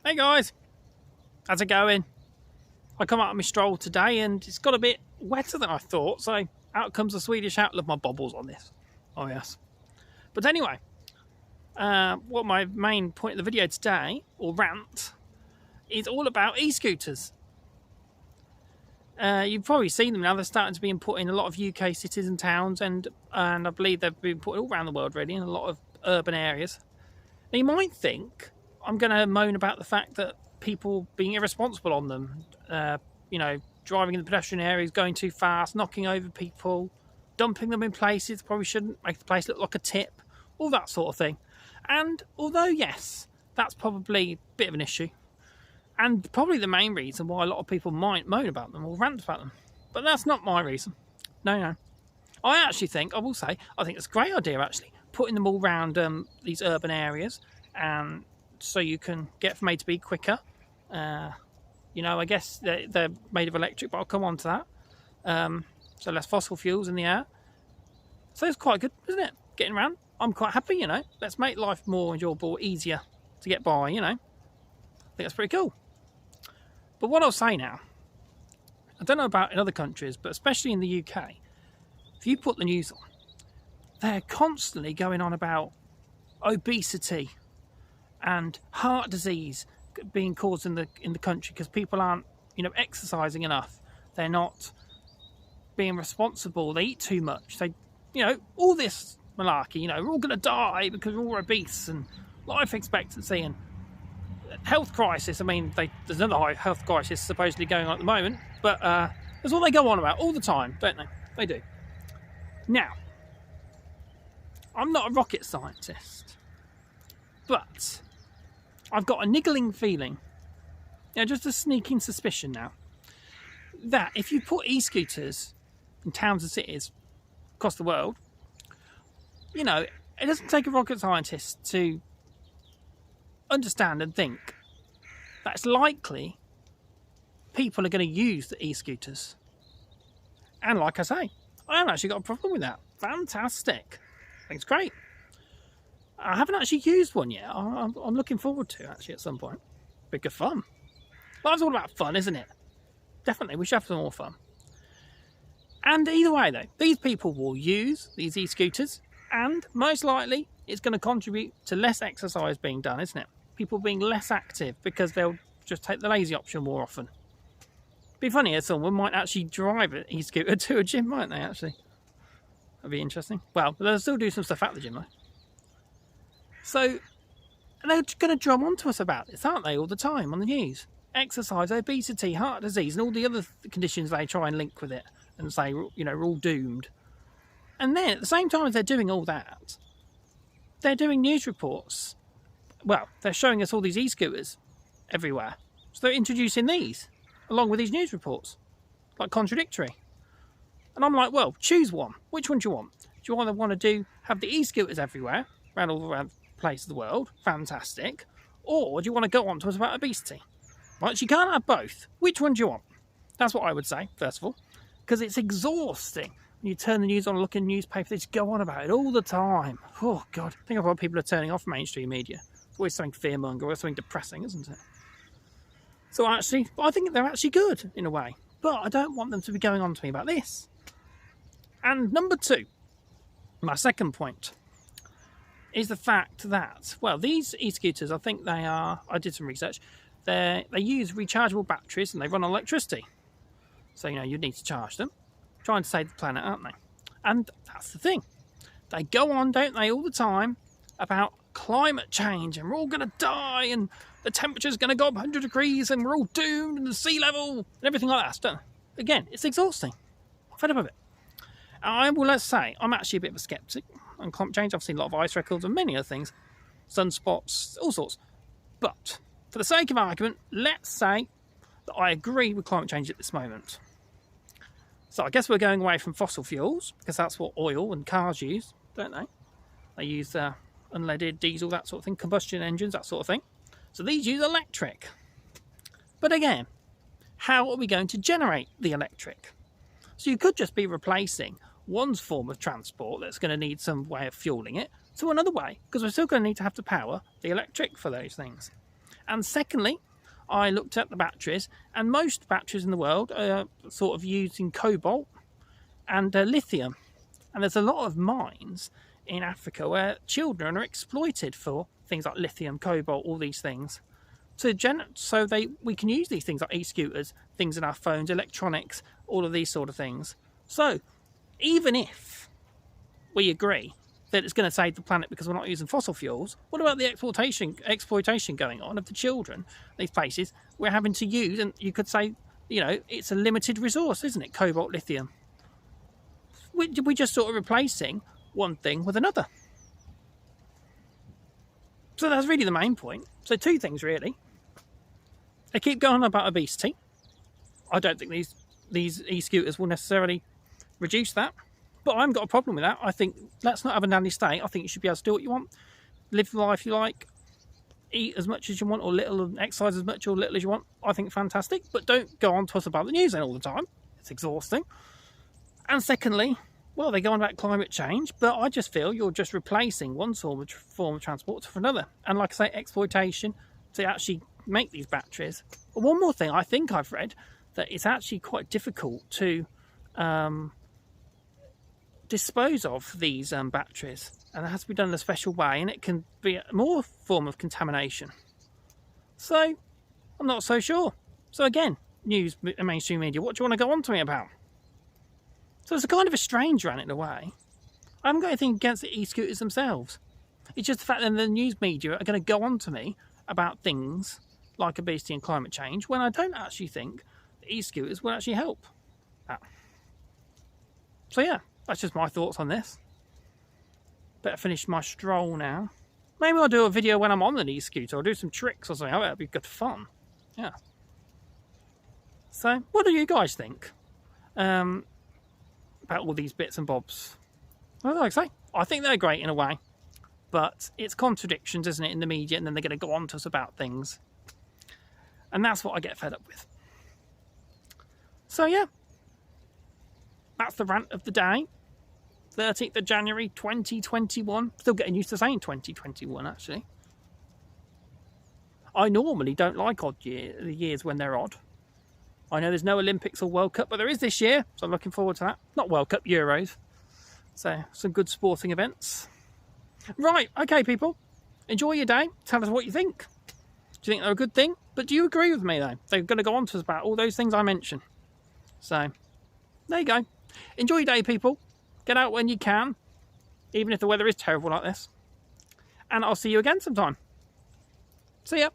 Hey guys, how's it going? I come out on my stroll today and it's got a bit wetter than I thought, so out comes the Swedish out. Love my bobbles on this. Oh yes. But anyway, what my main point of the video today, or rant, is all about e-scooters. You've probably seen them now. They're starting to be put in a lot of UK cities and towns, and I believe they've been put all around the world really, in a lot of urban areas. Now you might think I'm going to moan about the fact that people being irresponsible on them, driving in the pedestrian areas, going too fast, knocking over people, dumping them in places probably shouldn't, make the place look like a tip, all that sort of thing. And although yes, that's probably a bit of an issue, and probably the main reason why a lot of people might moan about them or rant about them, but that's not my reason. No. I think it's a great idea actually, putting them all around these urban areas, and so you can get from A to B quicker. I guess they're made of electric, but I'll come on to that. So less fossil fuels in the air. So it's quite good, isn't it? Getting around. I'm quite happy, Let's make life more enjoyable, easier to get by, I think that's pretty cool. But what I'll say now, I don't know about in other countries, but especially in the UK, if you put the news on, they're constantly going on about obesity and heart disease being caused in the country because people aren't, exercising enough. They're not being responsible. They eat too much. They, all this malarkey. We're all going to die because we're all obese, and life expectancy and health crisis. I mean, there's another health crisis supposedly going on at the moment, but that's what they go on about all the time, don't they? They do. Now, I'm not a rocket scientist, but I've got a niggling feeling, just a sneaking suspicion now, that if you put e-scooters in towns and cities across the world, it doesn't take a rocket scientist to understand and think that it's likely people are going to use the e-scooters. And like I say, I haven't actually got a problem with that. Fantastic. I think it's great. I haven't actually used one yet. I'm looking forward to actually at some point. Be good fun. Life's all about fun, isn't it? Definitely, we should have some more fun. And either way though, these people will use these e-scooters, and most likely it's going to contribute to less exercise being done, isn't it? People being less active because they'll just take the lazy option more often. Be funny if someone might actually drive an e-scooter to a gym, mightn't they actually? That'd be interesting. Well, they'll still do some stuff at the gym though. So they're going to drum onto us about this, aren't they, all the time on the news? Exercise, obesity, heart disease, and all the other conditions they try and link with it and say, we're all doomed. And then at the same time as they're doing all that, they're doing news reports. Well, they're showing us all these e-scooters everywhere. So they're introducing these along with these news reports, like contradictory. And I'm like, well, choose one. Which one do you want? Do you either want to have the e-scooters everywhere, around all around place of the world, fantastic, or do you want to go on to us about obesity? Right, so you can't have both. Which one do you want? That's what I would say, first of all, because it's exhausting. When you turn the news on and look in newspapers, they just go on about it all the time. Oh God, I think of why people are turning off mainstream media. It's always something fearmonger or something depressing, isn't it? So actually, I think they're actually good in a way, but I don't want them to be going on to me about this. And number two, my second point, is the fact that, well, these e-scooters, I think they are, I did some research, they use rechargeable batteries and they run on electricity. So, you need to charge them, trying to save the planet, aren't they? And that's the thing. They go on, don't they, all the time about climate change and we're all going to die and the temperature's going to go up 100 degrees and we're all doomed and the sea level and everything like that, don't they? Again, it's exhausting. I'm fed up of it. Let's say, I'm actually a bit of a skeptic on climate change. I've seen a lot of ice records and many other things, sunspots, all sorts. But for the sake of argument, let's say that I agree with climate change at this moment. So I guess we're going away from fossil fuels because that's what oil and cars use, don't they? They use unleaded diesel, that sort of thing, combustion engines, that sort of thing. So these use electric. But again, how are we going to generate the electric? So you could just be replacing one form of transport that's going to need some way of fueling it to another way, because we're still going to need to have to power the electric for those things. And secondly, I looked at the batteries, and most batteries in the world are sort of using cobalt and lithium. And there's a lot of mines in Africa where children are exploited for things like lithium, cobalt, all these things. So we can use these things like e-scooters, things in our phones, electronics, all of these sort of things. So even if we agree that it's going to save the planet because we're not using fossil fuels, what about the exploitation going on of the children, these places we're having to use? And you could say, it's a limited resource, isn't it? Cobalt, lithium. We're just sort of replacing one thing with another. So that's really the main point. So two things, really. They keep going on about obesity. I don't think these e-scooters will necessarily reduce that. But I haven't got a problem with that. I think let's not have a nanny state. I think you should be able to do what you want, live the life you like, eat as much as you want or little, and exercise as much or little as you want. I think fantastic. But don't go on to us about the news then all the time. It's exhausting. And secondly, well, they go on about climate change, but I just feel you're just replacing one form of transport for another. And like I say, exploitation to actually make these batteries. But one more thing, I think I've read that it's actually quite difficult to dispose of these batteries, and it has to be done in a special way, and it can be a more form of contamination. So I'm not so sure. So again, news and mainstream media, what do you want to go on to me about? So it's a kind of a strange rant in a way. I haven't got anything against the e-scooters themselves. It's just the fact that the news media are going to go on to me about things like obesity and climate change when I don't actually think the e-scooters will actually help that. So yeah, that's just my thoughts on this. Better finish my stroll now. Maybe I'll do a video when I'm on the e-scooter. I'll do some tricks or something. That'd be good fun. Yeah. So, what do you guys think about all these bits and bobs? Well, like I say, I think they're great in a way. But it's contradictions, isn't it, in the media, and then they're going to go on to us about things. And that's what I get fed up with. So, yeah. That's the rant of the day. 13th of January 2021. Still getting used to saying 2021, actually. I normally don't like the years when they're odd. I know there's no Olympics or World Cup, but there is this year, so I'm looking forward to that. Not World Cup, Euros. So, some good sporting events. Right, okay, people. Enjoy your day. Tell us what you think. Do you think they're a good thing? But do you agree with me, though? They're going to go on to us about all those things I mentioned. So, there you go. Enjoy your day, people. Get out when you can, even if the weather is terrible like this. And I'll see you again sometime. See ya.